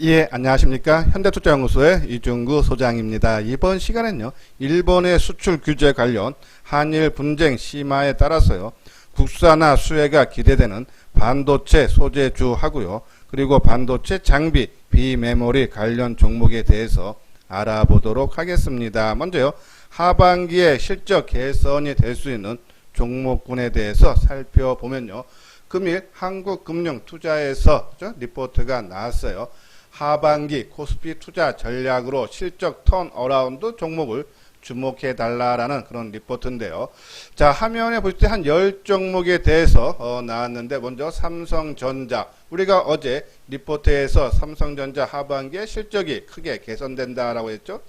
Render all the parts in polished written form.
예, 안녕하십니까. 현대투자연구소의 이중구 소장입니다. 이번 시간엔요, 일본의 수출 규제 관련 한일 분쟁 심화에 따라서요, 국산화 수혜가 기대되는 반도체 소재주하고요, 그리고 반도체 장비, 비메모리 관련 종목에 대해서 알아보도록 하겠습니다. 먼저요, 하반기에 실적 개선이 될 수 있는 종목군에 대해서 살펴보면요, 금일 한국금융투자에서 리포트가 나왔어요. 하반기 코스피 투자 전략으로 실적 턴어라운드 종목을 주목해 달라라는 그런 리포트인데요. 자, 화면에 보실 때 한 10종목에 대해서 나왔는데, 먼저 삼성전자, 우리가 어제 리포트에서 삼성전자 하반기에 실적이 크게 개선된다라고 했죠.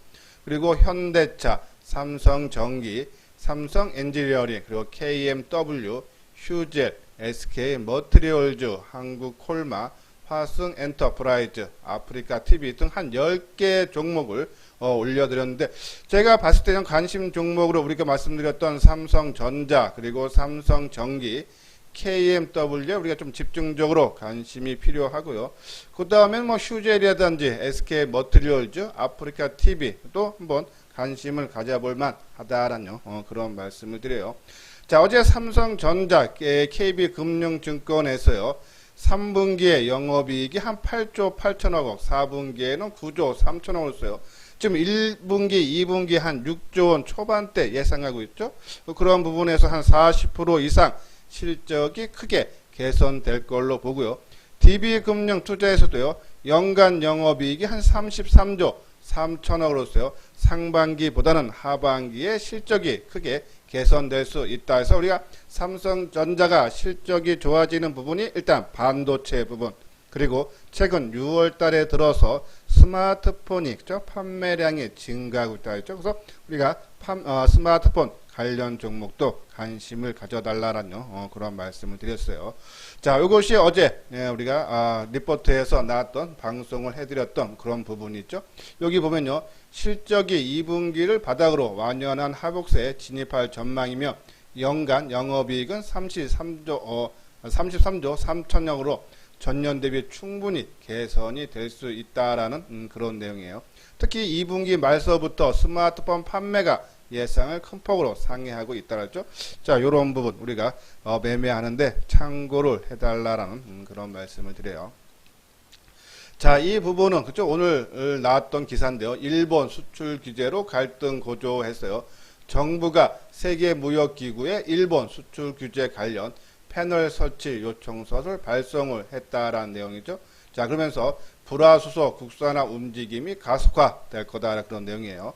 그리고 현대차, 삼성전기, 삼성엔지니어링, 그리고 KMW, 휴젤, SK머티리얼즈, 한국콜마, 화승엔터프라이즈, 아프리카TV 등 한 10개 종목을 올려드렸는데, 제가 봤을 때는 관심 종목으로 우리가 말씀드렸던 삼성전자, 그리고 삼성전기, KMW에 우리가 좀 집중적으로 관심이 필요하고요. 그 다음엔 뭐 휴젤이라든지 SK머티리얼즈, 아프리카TV 또 한번 관심을 가져볼만 하다라는 그런 말씀을 드려요. 자, 어제 삼성전자, KB금융증권에서요, 3분기에 영업이익이 한 8조 8천억 원, 4분기에는 9조 3천억을 써요. 지금 1분기, 2분기 한 6조 원 초반대 예상하고 있죠. 그런 부분에서 한 40% 이상 실적이 크게 개선될 걸로 보고요. DB금융투자에서도요, 연간 영업이익이 한 33조 3천억으로 써요. 상반기보다는 하반기에 실적이 크게 개선될 수 있다 해서 우리가 삼성전자가 실적이 좋아지는 부분이 일단 반도체 부분, 그리고 최근 6월 달에 들어서 스마트폰이 판매량이 증가하고 있다 했죠. 그래서 우리가 스마트폰 관련 종목도 관심을 가져달라는 그런 말씀을 드렸어요. 자, 이것이 어제 우리가 리포트에서 나왔던 방송을 해드렸던 그런 부분이죠. 여기 보면요, 실적이 2분기를 바닥으로 완연한 하복세에 진입할 전망이며 연간 영업이익은 33조 3천억으로 전년 대비 충분히 개선이 될 수 있다라는 그런 내용이에요. 특히 2분기 말서부터 스마트폰 판매가 예상을 큰 폭으로 상회하고 있다고 했죠. 자, 요런 부분 우리가 매매하는데 참고를 해달라라는 그런 말씀을 드려요. 자, 이 부분은 그죠, 오늘 나왔던 기사인데요. 일본 수출 규제로 갈등 고조했어요. 정부가 세계무역기구에 일본 수출 규제 관련 패널 설치 요청서를 발송을 했다라는 내용이죠. 자, 그러면서 불화수소 국산화 움직임이 가속화될 거다 그런 내용이에요.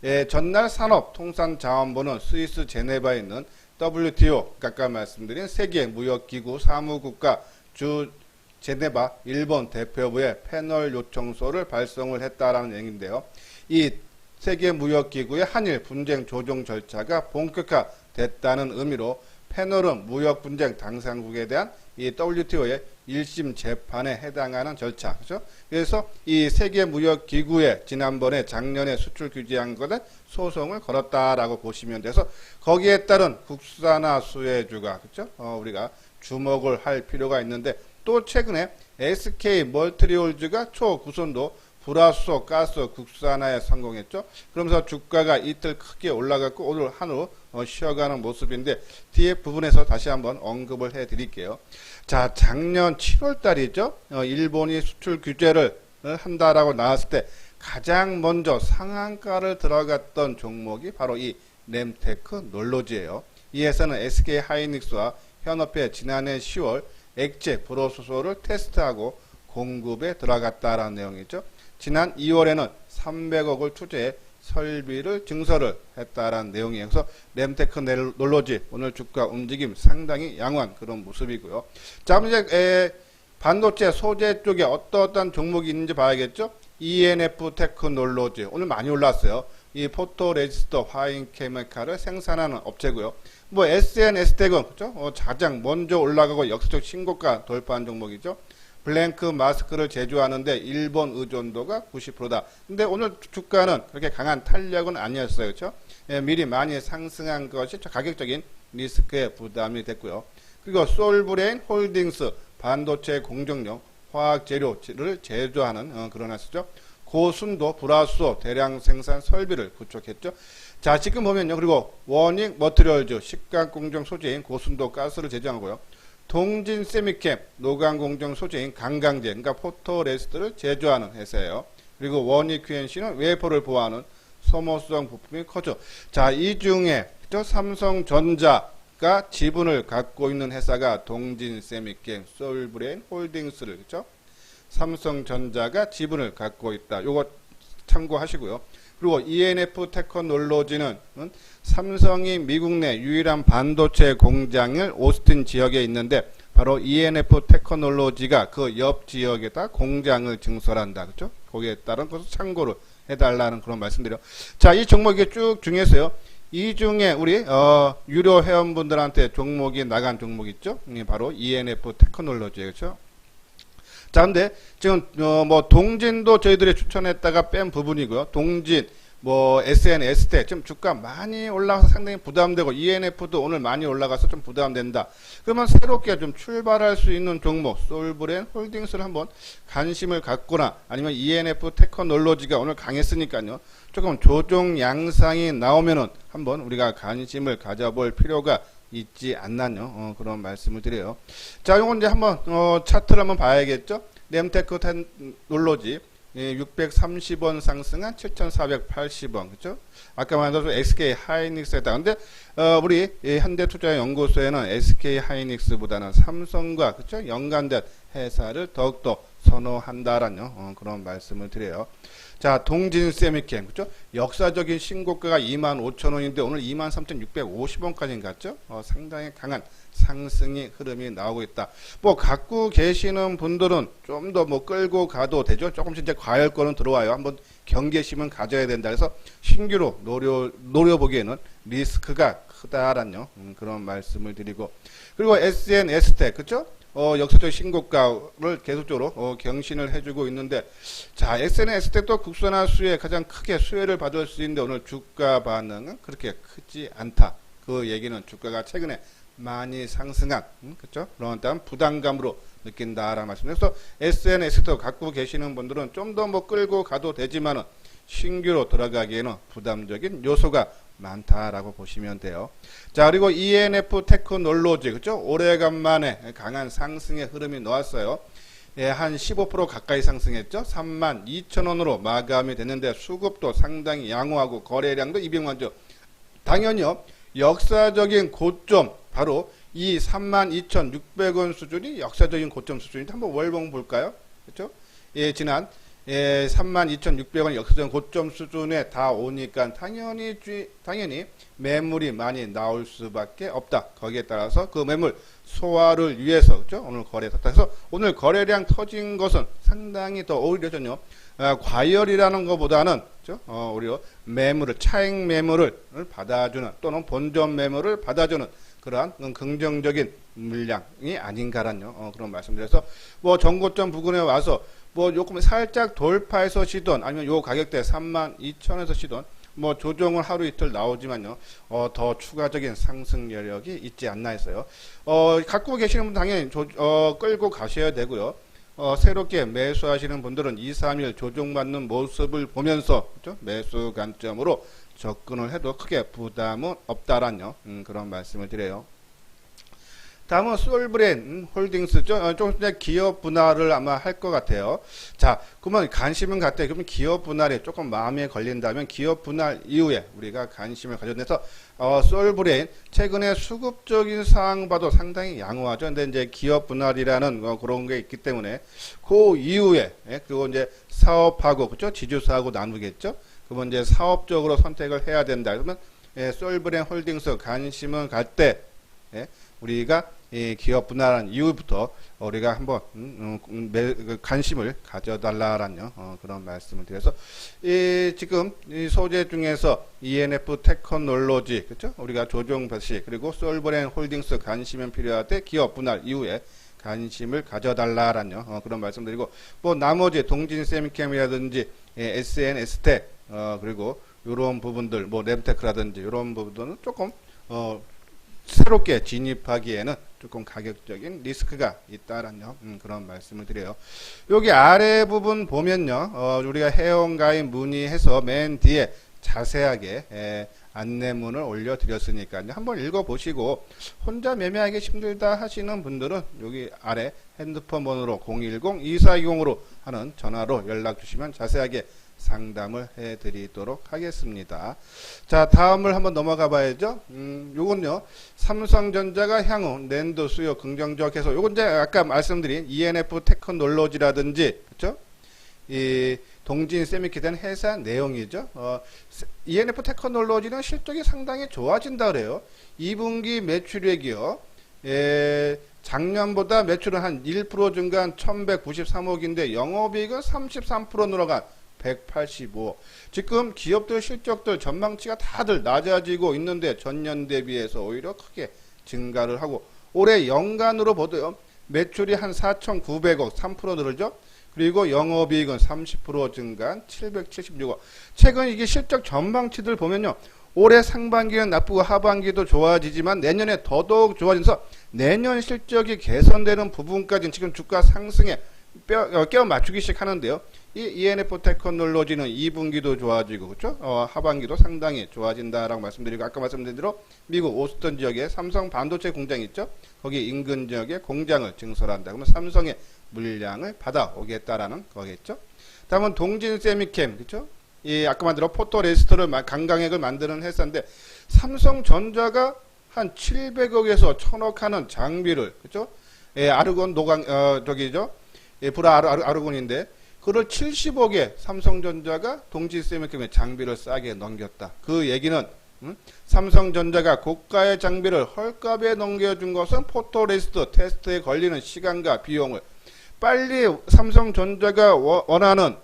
예, 전날 산업통상자원부는 스위스 제네바에 있는 WTO, 아까 말씀드린 세계무역기구 사무국가 주 제네바 일본 대표부에 패널 요청서를 발송을 했다라는 얘기인데요. 이 세계무역기구의 한일 분쟁 조정 절차가 본격화됐다는 의미로 패널은 무역분쟁 당사국에 대한 이 WTO의 1심 재판에 해당하는 절차, 그렇죠? 그래서 이 세계무역기구에 지난번에 작년에 수출 규제한 것에 소송을 걸었다라고 보시면 돼서 거기에 따른 국산화 수혜주가, 그렇죠? 우리가 주목을 할 필요가 있는데, 또 최근에 SK머티리얼즈가 초구순도 불화수소 가스 국산화에 성공했죠. 그러면서 주가가 이틀 크게 올라갔고 오늘 하루 쉬어가는 모습인데, 뒤에 부분에서 다시 한번 언급을 해 드릴게요. 자, 작년 7월 달이죠. 일본이 수출 규제를 한다라고 나왔을 때 가장 먼저 상한가를 들어갔던 종목이 바로 이 램테크 놀로지예요. 이 회사는 SK하이닉스와 현업에 지난해 10월 액체 불호수소를 테스트하고 공급에 들어갔다라는 내용이죠. 지난 2월에는 300억을 투자해 설비를 증설을 했다라는 내용이에요. 그래서 램테크 놀로지 오늘 주가 움직임 상당히 양호한 그런 모습이고요. 자, 이제 반도체 소재 쪽에 어떤 종목이 있는지 봐야겠죠. ENF 테크놀로지 오늘 많이 올랐어요. 이 포토레지스터 화인 케미칼을 생산하는 업체고요. 뭐 SNS텍은 그렇죠? 가장 먼저 올라가고 역사적 신고가 돌파한 종목이죠. 블랭크 마스크를 제조하는데 일본 의존도가 90%다. 근데 오늘 주가는 그렇게 강한 탄력은 아니었어요. 그렇죠? 예, 미리 많이 상승한 것이 가격적인 리스크에 부담이 됐고요. 그리고 솔브레인 홀딩스 반도체 공정용 화학 재료를 제조하는 그런 회사죠. 고순도 불화수소 대량 생산 설비를 구축했죠. 자, 지금 보면요. 그리고 원익 머티리얼즈 식강 공정 소재인 고순도 가스를 제조하고요. 동진 세미캠 노강 공정 소재인 강강제 그러니까 포토레스트를 제조하는 회사예요. 그리고 원익 QNC는 웨이퍼를 보호하는 소모성 부품이 커져. 자, 이 중에 삼성전자가 지분을 갖고 있는 회사가 동진 세미캠 솔브레인 홀딩스를 그렇죠? 삼성전자가 지분을 갖고 있다. 요거 참고하시고요. 그리고 ENF 테크놀로지는 삼성이 미국 내 유일한 반도체 공장을 오스틴 지역에 있는데 바로 ENF 테크놀로지가 그 옆 지역에다 공장을 증설한다. 그렇죠? 거기에 따른 것을 참고를 해달라는 그런 말씀드려. 자, 이 종목이 쭉 중에서요. 이 중에 우리 유료 회원분들한테 종목이 나간 종목 있죠? 바로 ENF 테크놀로지예요. 그렇죠? 자, 근데 지금 뭐 동진도 저희들이 추천했다가 뺀 부분이고요. 동진, 뭐 SNS대 지금 주가 많이 올라가서 상당히 부담되고 ENF도 오늘 많이 올라가서 좀 부담된다. 그러면 새롭게 좀 출발할 수 있는 종목 솔브레인 홀딩스를 한번 관심을 갖거나 아니면 ENF 테크놀로지가 오늘 강했으니까요. 조금 조정 양상이 나오면은 한번 우리가 관심을 가져볼 필요가 있지 않나요? 그런 말씀을 드려요. 자, 요건 이제 한번 차트를 한번 봐야겠죠? 램테크 테크놀로지 630원 상승한 7,480원, 그렇죠? 아까 말한 SK 하이닉스였다. 근데 우리 현대투자연구소에는 SK 하이닉스보다는 삼성과 그렇죠? 연관된 회사를 더욱더 선호한다라는 그런 말씀을 드려요. 자, 동진 세미캠, 그죠? 역사적인 신고가가 25,000원인데 오늘 23,650원까지 갔죠? 상당히 강한 상승의 흐름이 나오고 있다. 뭐, 갖고 계시는 분들은 좀 더 뭐 끌고 가도 되죠? 조금씩 이제 과열권은 들어와요. 한번 경계심은 가져야 된다. 그래서 신규로 노려보기에는 리스크가 크다라는 그런 말씀을 드리고. 그리고 SNS텍, 그죠? 역사적 신고가를 계속적으로 경신을 해주고 있는데, 자, SNS텍도 국산화 수에 가장 크게 수혜를 받을 수 있는데 오늘 주가 반응은 그렇게 크지 않다. 그 얘기는 주가가 최근에 많이 상승한, 그렇죠? 그런 다음 부담감으로 느낀다라는 말씀입니다. 그래서 SNS도 갖고 계시는 분들은 좀 더 뭐 끌고 가도 되지만은 신규로 들어가기에는 부담적인 요소가 많다라고 보시면 돼요. 자, 그리고 ENF 테크놀로지, 그죠? 오래간만에 강한 상승의 흐름이 나왔어요. 예, 한 15% 가까이 상승했죠. 32,000원으로 마감이 됐는데 수급도 상당히 양호하고 거래량도 200만주. 당연히요. 역사적인 고점, 바로 이 32,600원 수준이 역사적인 고점 수준인데 한번 월봉 볼까요? 그렇죠? 예, 지난 32,600원 역사적 고점 수준에 다 오니까 당연히 매물이 많이 나올 수밖에 없다. 거기에 따라서 그 매물 소화를 위해서 그렇죠? 오늘 거래했다. 그래서 오늘 거래량 터진 것은 상당히 더 오히려 전혀 과열이라는 것보다는 그렇죠? 오히려 매물을 차익 매물을 받아주는 또는 본전 매물을 받아주는 그러한 긍정적인 물량이 아닌가라는 그런 말씀드려서 뭐 전고점 부근에 와서 뭐 요금 살짝 돌파해서 시돈 아니면 요 가격대 32,000원에서 시돈 뭐 조정을 하루 이틀 나오지만요 더 추가적인 상승 여력이 있지 않나 했어요. 갖고 계시는 분 당연히 끌고 가셔야 되고요. 새롭게 매수하시는 분들은 2, 3일 조정받는 모습을 보면서 그렇죠? 매수 관점으로 접근을 해도 크게 부담은 없다라는 그런 말씀을 드려요. 다음은 솔브레인 홀딩스죠. 좀 이제 기업 분할을 아마 할 것 같아요. 자, 그러면 관심은 갖되 그러면 기업 분할에 조금 마음에 걸린다면 기업 분할 이후에 우리가 관심을 가져내서 솔브레인 최근에 수급적인 상황 봐도 상당히 양호하죠. 근데 이제 기업 분할이라는 그런 게 있기 때문에 그 이후에 그리고 이제 사업하고 그렇죠? 지주사하고 나누겠죠. 그러면 이제 사업적으로 선택을 해야 된다. 그러면 솔브레인 홀딩스 관심을 갈 때 우리가 이 기업 분할한 이후부터 우리가 한번 관심을 가져달라라는 그런 말씀을 드려서 지금 이 소재 중에서 ENF 테크놀로지 그렇죠? 우리가 조정 배시 그리고 솔브레인 홀딩스 관심은 필요할 기업 분할 이후에 관심을 가져달라라는 그런 말씀드리고 뭐 나머지 동진 세미캠이라든지 SNS텍 그리고 이런 부분들 뭐 램테크라든지 이런 부분들은 조금 새롭게 진입하기에는 조금 가격적인 리스크가 있다라는 그런 말씀을 드려요. 여기 아래 부분 보면요, 우리가 회원가입 문의해서 맨 뒤에 자세하게 안내문을 올려드렸으니까요. 한번 읽어보시고 혼자 매매하기 힘들다 하시는 분들은 여기 아래 핸드폰 번호로 010-2420으로 하는 전화로 연락 주시면 자세하게 상담을 해드리도록 하겠습니다. 자, 다음을 한번 넘어가 봐야죠. 요건요, 삼성전자가 향후 낸도 수요 긍정적 해서, 요건 이제 아까 말씀드린 ENF 테크놀로지라든지, 그쵸? 이 동진 세미키된 회사 내용이죠. ENF 테크놀로지는 실적이 상당히 좋아진다 그래요. 2분기 매출액이요. 작년보다 매출은 한 1% 증가한 1193억인데 영업이익은 33% 늘어간 185. 지금 기업들 실적들 전망치가 다들 낮아지고 있는데 전년 대비해서 오히려 크게 증가를 하고, 올해 연간으로 보도요, 매출이 한 4,900억 3% 늘죠. 그리고 영업이익은 30% 증가한 776억. 최근 이게 실적 전망치들 보면요, 올해 상반기는 나쁘고 하반기도 좋아지지만 내년에 더더욱 좋아져서 내년 실적이 개선되는 부분까지는 지금 주가 상승에 껴 맞추기 시작하는데요. 이 ENF 테크놀로지는 2분기도 좋아지고, 그렇죠? 하반기도 상당히 좋아진다라고 말씀드리고, 아까 말씀드린 대로 미국 오스턴 지역에 삼성 반도체 공장이 있죠. 거기 인근 지역에 공장을 증설한다. 그러면 삼성의 물량을 받아오겠다라는 거겠죠. 다음은 동진 세미캠, 그렇죠? 이 아까 만들어 포토레스터를 강강액을 만드는 회사인데 삼성전자가 한 700억에서 1000억 하는 장비를, 그렇죠? 아르곤 노강 저기죠. 아르곤인데 그걸 70억에 삼성전자가 동진 세미캠에 장비를 싸게 넘겼다. 그 얘기는 삼성전자가 고가의 장비를 헐값에 넘겨준 것은 포토레스트 테스트에 걸리는 시간과 비용을 빨리 삼성전자가 원하는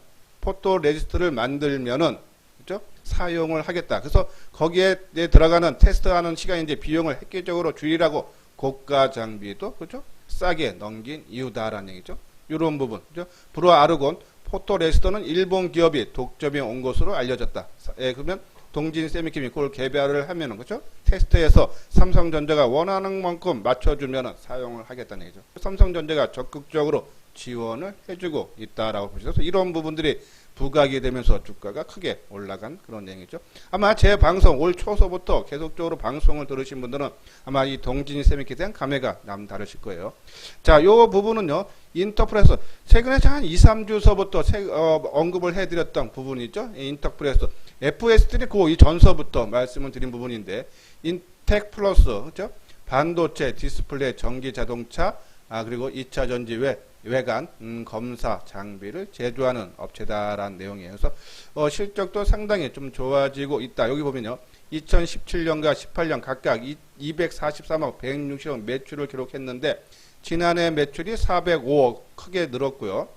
포토레지스트를 만들면은, 그죠? 사용을 하겠다. 그래서 거기에 들어가는 테스트하는 시간 이제 비용을 획기적으로 줄이라고 고가 장비도, 그죠? 싸게 넘긴 이유다라는 얘기죠. 이런 부분, 그죠? 브루 아르곤 포토레지스트는 일본 기업이 독점해 온 것으로 알려졌다. 그러면 동진 세미캠이 그걸 개발을 하면은, 그죠? 테스트에서 삼성전자가 원하는 만큼 맞춰주면은 사용을 하겠다는 얘기죠. 삼성전자가 적극적으로 지원을 해주고 있다라고 보시죠. 이런 부분들이 부각이 되면서 주가가 크게 올라간 그런 내용이죠. 아마 제 방송 올 초서부터 계속적으로 방송을 들으신 분들은 아마 이 동진 세미캠에 대한 감회가 남다르실 거예요. 자, 요 부분은요, 인터프레스 최근에 한 2, 3주서부터 언급을 해드렸던 부분이죠. 인터프레스 FS들이 그 이전서부터 말씀을 드린 부분인데, 인텍 플러스, 그렇죠? 반도체, 디스플레이, 전기 자동차, 그리고 2차 전지 외관 검사 장비를 제조하는 업체다라는 내용이에요. 그래서 실적도 상당히 좀 좋아지고 있다. 여기 보면요, 2017년과 18년 각각 243억 160억 매출을 기록했는데 지난해 매출이 405억 크게 늘었고요.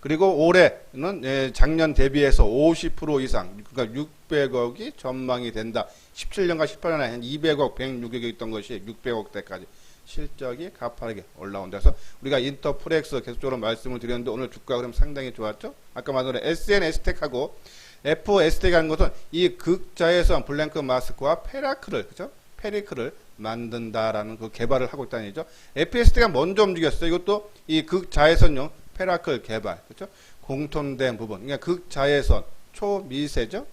그리고 올해는 작년 대비해서 50% 이상, 그러니까 600억이 전망이 된다. 17년과 18년에 한 200억 106억이 있던 것이 600억대까지 실적이 가파르게 올라온다. 그래서 우리가 인터프렉스 계속적으로 말씀을 드렸는데 오늘 주가 그럼 상당히 좋았죠. 아까 말한 SNS텍하고 FS텍이 하는 것은 이 극자외선 블랭크 마스크와 페라크를, 그죠? 페리크를 만든다라는 그 개발을 하고 있다는 얘기죠. FS텍가 먼저 움직였어요. 이것도 이 극자외선용 페라클 개발, 그죠? 공통된 부분, 그러니까 극자외선 초미세죠.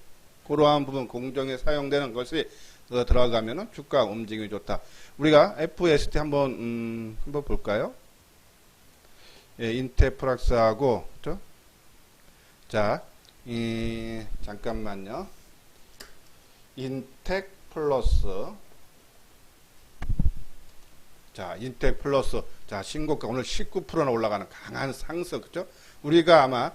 그러한 부분 공정에 사용되는 것이 들어가면은 주가 움직임이 좋다. 우리가 FST 한번 볼까요? 예, 인테프락스하고, 그죠? 자, 잠깐만요. 인텍 플러스. 자, 인텍 플러스. 자, 신고가 오늘 19%나 올라가는 강한 상승, 그죠? 우리가 아마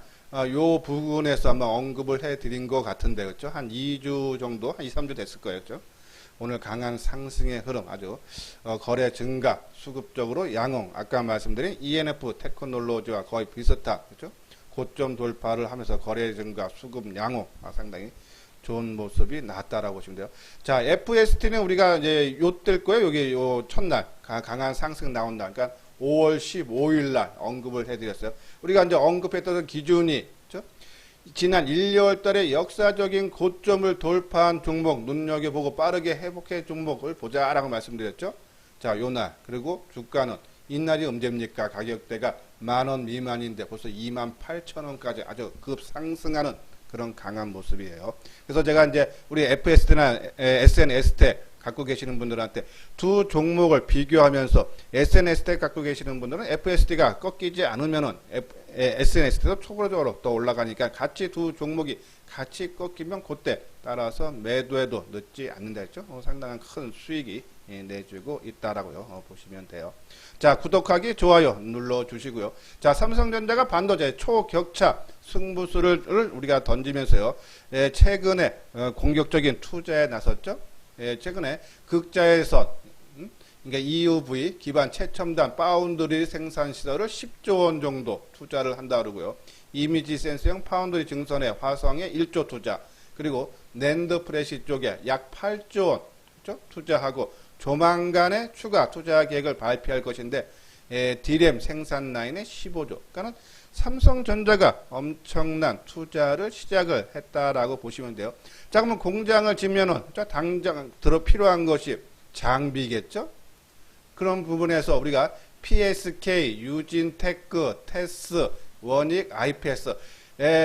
요 부분에서 아마 언급을 해드린 것 같은데, 그죠? 한 2주 정도, 한 2, 3주 됐을 거예요, 그죠? 오늘 강한 상승의 흐름, 아주 거래 증가, 수급적으로 양홍, 아까 말씀드린 ENF 테크놀로지와 거의 비슷한, 그죠? 고점 돌파를 하면서 거래 증가, 수급 양홍, 상당히 좋은 모습이 나왔다라고 보시면 돼요. 자, FST는 우리가 이제 요뜰 거예요. 여기 요 첫날 강한 상승 나온 날, 그러니까 5월 15일 날 언급을 해드렸어요. 우리가 이제 언급했던 기준이, 그죠? 지난 1, 2월 달에 역사적인 고점을 돌파한 종목 눈여겨보고 빠르게 회복해 종목을 보자라고 말씀드렸죠. 자, 요날 그리고 주가는 이날이 언제입니까? 가격대가 10,000원 미만인데 벌써 28,000원까지 아주 급상승하는 그런 강한 모습이에요. 그래서 제가 이제 우리 FST나 SNST 갖고 계시는 분들한테 두 종목을 비교하면서 SNST 갖고 계시는 분들은 FST가 꺾이지 않으면은 SNST도 초보적으로 또 올라가니까 같이 두 종목이 같이 꺾이면 그때 따라서 매도해도 늦지 않는다 했죠. 상당한 큰 수익이 내주고 있다라고요. 보시면 돼요. 자, 구독하기, 좋아요 눌러주시고요. 자, 삼성전자가 반도체 초격차 승부수를 우리가 던지면서요. 최근에 공격적인 투자에 나섰죠. 최근에 극자에서 그러니까 EUV 기반 최첨단 파운드리 생산 시설을 10조 원 정도 투자를 한다 그러고요. 이미지 센서용 파운드리 증선에 화성에 1조 투자, 그리고 낸드 프레시 쪽에 약 8조 원 그렇죠? 투자하고 조만간에 추가 투자 계획을 발표할 것인데 D램 생산 라인에 15조. 그러니까 삼성전자가 엄청난 투자를 시작을 했다라고 보시면 돼요. 자, 그러면 공장을 짓면은 당장 들어 필요한 것이 장비겠죠? 그런 부분에서 우리가 PSK, 유진테크, 테스, 원익, IPS.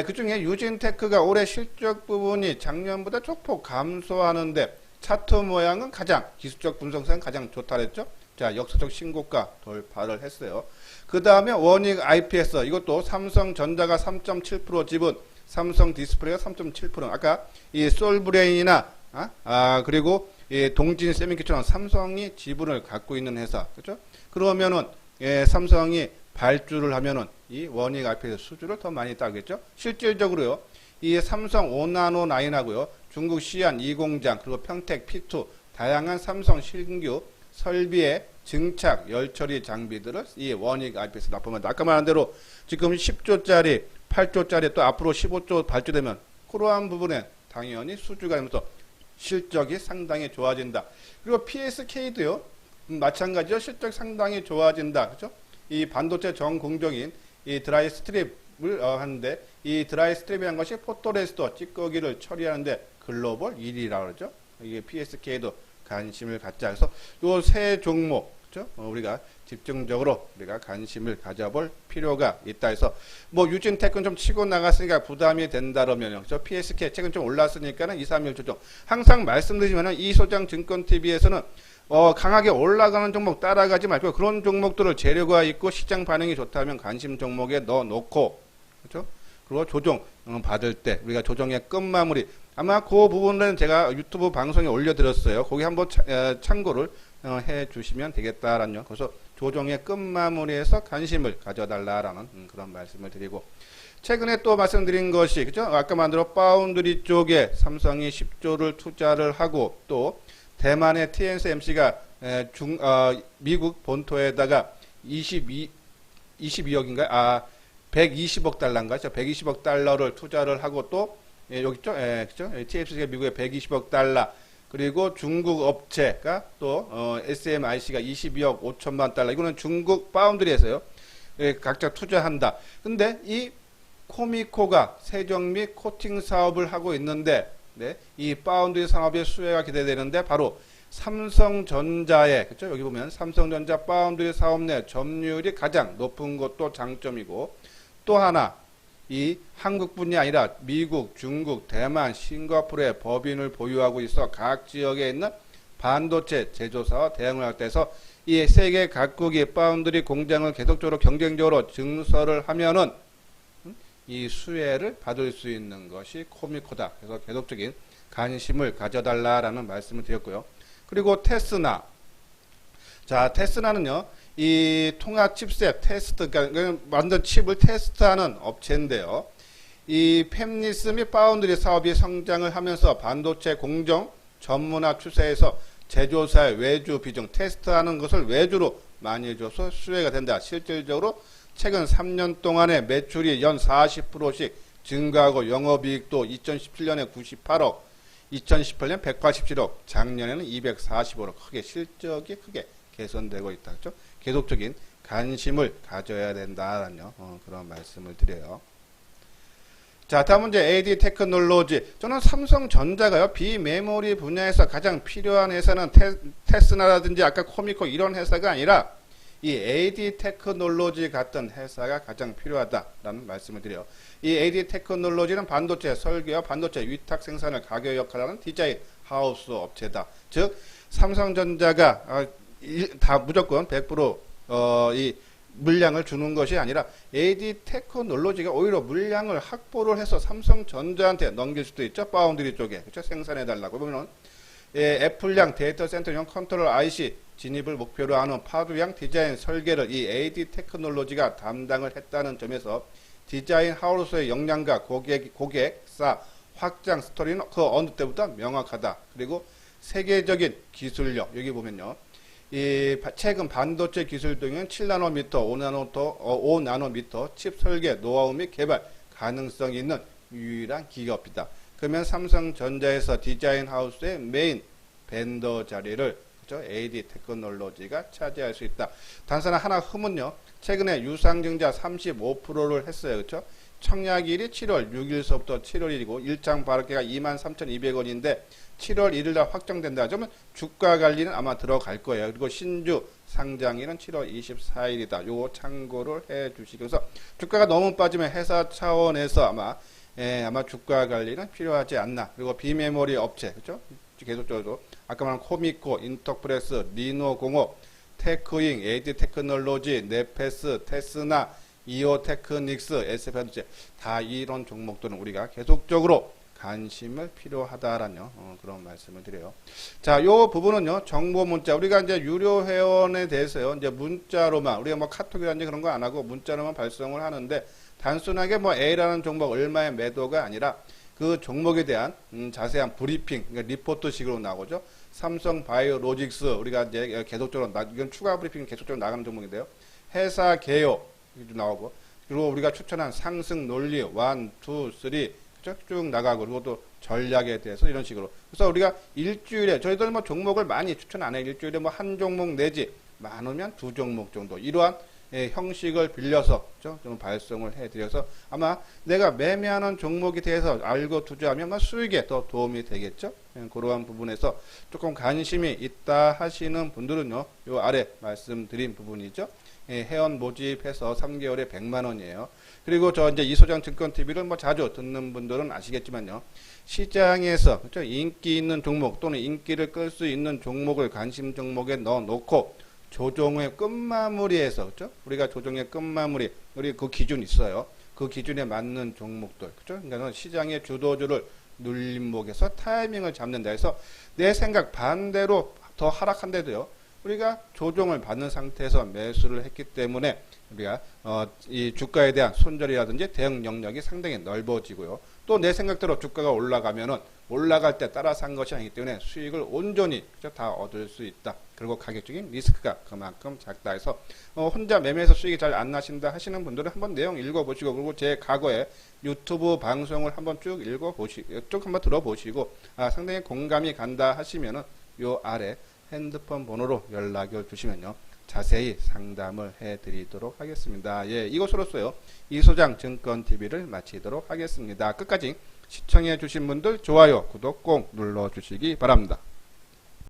그 중에 유진테크가 올해 실적 부분이 작년보다 조금 감소하는데 차트 모양은 가장 기술적 분석상 가장 좋다 그랬죠? 자, 역사적 신고가 돌파를 했어요. 그 다음에 원익 IPS, 이것도 삼성전자가 3.7% 지분, 삼성 디스플레이가 3.7%. 아까 이 솔브레인이나 그리고 이 동진 세미키처럼 삼성이 지분을 갖고 있는 회사, 그렇죠? 그러면은 삼성이 발주를 하면은 이 원익 IPS 수주를 더 많이 따겠죠? 실질적으로요, 이 삼성 5나노 라인하고요, 중국 시안 2공장, 그리고 평택 P2 다양한 삼성 신규 설비의 증착, 열처리 장비들을 이 원익 IPS 납품한다. 아까 말한 대로 지금 10조짜리, 8조짜리 또 앞으로 15조 발주되면 그러한 부분에 당연히 수주가 되면서 실적이 상당히 좋아진다. 그리고 PSK도요, 마찬가지로 실적 상당히 좋아진다. 그렇죠? 이 반도체 전 공정인 이 드라이 스트립을 하는데 이 드라이 스트립이라는 것이 포토레스터 찌꺼기를 처리하는데 글로벌 1위라고 그러죠. 이게 PSK도 관심을 갖자. 그래서 요 세 종목, 그렇죠? 우리가 집중적으로 우리가 관심을 가져볼 필요가 있다 해서 뭐 유진테크는 좀 치고 나갔으니까 부담이 된다라면 그렇죠? PSK 최근 좀 올랐으니까는 2, 3일 조정. 항상 말씀드리지만은 이 소장 증권 TV에서는 강하게 올라가는 종목 따라가지 말고 그런 종목들을 재료가 있고 시장 반응이 좋다면 관심 종목에 넣어 놓고 그렇죠? 그리고 조정 받을 때 우리가 조정의 끝마무리 아마 그 부분은 제가 유튜브 방송에 올려드렸어요. 거기 한번 참고를 해 주시면 되겠다라는 그래서 조정의 끝마무리에서 관심을 가져달라라는 그런 말씀을 드리고 최근에 또 말씀드린 것이 그죠? 아까 만들어 파운드리 쪽에 삼성이 10조를 투자를 하고 또 대만의 TSMC가 미국 본토에다가 22억인가요? 120억 달러인가요? 120억 달러를 투자를 하고 또 여기 있죠? 그죠? TSMC가 미국에 120억 달러 그리고 중국 업체가 또 SMIC가 22억 5천만 달러 이거는 중국 파운드리에서요. 각자 투자한다. 근데 이 코미코가 세정 및 코팅 사업을 하고 있는데 네, 이 파운드리 산업의 수혜가 기대되는데 바로 삼성전자의 그렇죠? 여기 보면 삼성전자 파운드리 사업 내 점유율이 가장 높은 것도 장점이고 또 하나 이 한국뿐이 아니라 미국, 중국, 대만, 싱가포르의 법인을 보유하고 있어 각 지역에 있는 반도체 제조사와 대응을 할 때서 이 세계 각국이 파운드리 공장을 계속적으로 경쟁적으로 증설을 하면은 이 수혜를 받을 수 있는 것이 코미코다. 그래서 계속적인 관심을 가져달라라는 말씀을 드렸고요. 그리고 테스나. 자, 테스나는요, 이 통합 칩셋 테스트, 그러니까 만든 칩을 테스트하는 업체인데요. 이 팹리스 및 파운드리 사업이 성장을 하면서 반도체 공정 전문화 추세에서 제조사의 외주 비중 테스트하는 것을 외주로 많이 해줘서 수혜가 된다. 실질적으로 최근 3년 동안의 매출이 연 40%씩 증가하고 영업이익도 2017년에 98억, 2018년 187억, 작년에는 245억 크게 실적이 크게 개선되고 있다. 그렇죠? 계속적인 관심을 가져야 된다라는 그런 말씀을 드려요. 자, 다음 문제 AD 테크놀로지. 저는 삼성전자가요, 비메모리 분야에서 가장 필요한 회사는 테스나라든지 아까 코미코 이런 회사가 아니라 이 AD 테크놀로지 같은 회사가 가장 필요하다라는 말씀을 드려요. 이 AD 테크놀로지는 반도체 설계와 반도체 위탁 생산을 가격 역할하는 디자인 하우스 업체다. 즉 삼성전자가 다 무조건 100% 물량을 주는 것이 아니라 AD 테크놀로지가 오히려 물량을 확보를 해서 삼성전자한테 넘길 수도 있죠. 파운드리 쪽에 그렇죠? 생산해 달라고 보면은 애플량 데이터 센터용 컨트롤 IC 진입을 목표로 하는 파두양 디자인 설계를 이 AD 테크놀로지가 담당을 했다는 점에서 디자인 하우스의 역량과 고객사 확장 스토리는 그 어느 때보다 명확하다. 그리고 세계적인 기술력 여기 보면요. 이 최근 반도체 기술 등은 7나노미터, 5나노미터 칩 설계 노하우 및 개발 가능성이 있는 유일한 기업이다. 그러면 삼성전자에서 디자인 하우스의 메인 벤더 자리를 그렇죠? AD 테크놀로지가 차지할 수 있다. 단서는 하나 흠은요. 최근에 유상증자 35%를 했어요. 그렇죠? 청약일이 7월 6일서부터 7월 1일이고 일장 발행가가 23,200원인데 7월 1일 날 확정된다. 그러면 주가 관리는 아마 들어갈 거예요. 그리고 신주 상장일은 7월 24일이다. 요거 참고를 해 주시기. 그래서 주가가 너무 빠지면 회사 차원에서 아마 주가 관리는 필요하지 않나. 그리고 비메모리 업체, 그렇죠? 계속적으로 아까 말한 코미코, 인터프레스, 리노공업, 테크잉, AD 테크놀로지, 네페스, 테스나, 이오테크닉스, SF반도체 다 이런 종목들은 우리가 계속적으로 관심을 필요하다라는 그런 말씀을 드려요. 자, 요 부분은요 정보 문자 우리가 이제 유료 회원에 대해서요 이제 문자로만 우리가 뭐 카톡이라든지 그런 거 안 하고 문자로만 발송을 하는데 단순하게 뭐 A라는 종목 얼마의 매도가 아니라 그 종목에 대한 자세한 브리핑, 그러니까 리포트식으로 나오죠. 삼성 바이오로직스 우리가 이제 계속적으로 이건 추가 브리핑 계속적으로 나가는 종목인데요. 회사 개요 나오고 그리고 우리가 추천한 상승 논리 1, 2, 3 쭉 나가고 그리고 또 전략에 대해서 이런 식으로 그래서 우리가 일주일에 저희들 뭐 종목을 많이 추천 안 해요. 일주일에 뭐 한 종목 내지 많으면 두 종목 정도 이러한 형식을 빌려서 좀 발송을 해드려서 아마 내가 매매하는 종목에 대해서 알고 투자하면 아마 수익에 더 도움이 되겠죠. 그러한 부분에서 조금 관심이 있다 하시는 분들은요. 요 아래 말씀드린 부분이죠. 회원 모집해서 3개월에 100만 원이에요. 그리고 저 이제 이소장 증권 TV를 뭐 자주 듣는 분들은 아시겠지만요. 시장에서 그렇죠? 인기 있는 종목 또는 인기를 끌 수 있는 종목을 관심 종목에 넣어 놓고 조정의 끝마무리에서 그렇죠? 우리가 조정의 끝마무리 우리 그 기준 있어요. 그 기준에 맞는 종목들 그렇죠? 그러니까 시장의 주도주를 눌림목에서 타이밍을 잡는다 해서 내 생각 반대로 더 하락한데도요. 우리가 조정을 받는 상태에서 매수를 했기 때문에 우리가 이 주가에 대한 손절이라든지 대응 영역이 상당히 넓어지고요. 또 내 생각대로 주가가 올라가면은 올라갈 때 따라 산 것이 아니기 때문에 수익을 온전히 다 얻을 수 있다. 그리고 가격적인 리스크가 그만큼 작다 해서 혼자 매매해서 수익이 잘 안 나신다 하시는 분들은 한번 내용 읽어보시고 그리고 제 과거에 유튜브 방송을 한번 쭉 읽어보시고 쭉 한번 들어보시고 상당히 공감이 간다 하시면은 요 아래 핸드폰 번호로 연락을 주시면요. 자세히 상담을 해드리도록 하겠습니다. 예, 이것으로써요. 이소장 증권TV를 마치도록 하겠습니다. 끝까지 시청해 주신 분들 좋아요, 구독 꼭 눌러주시기 바랍니다.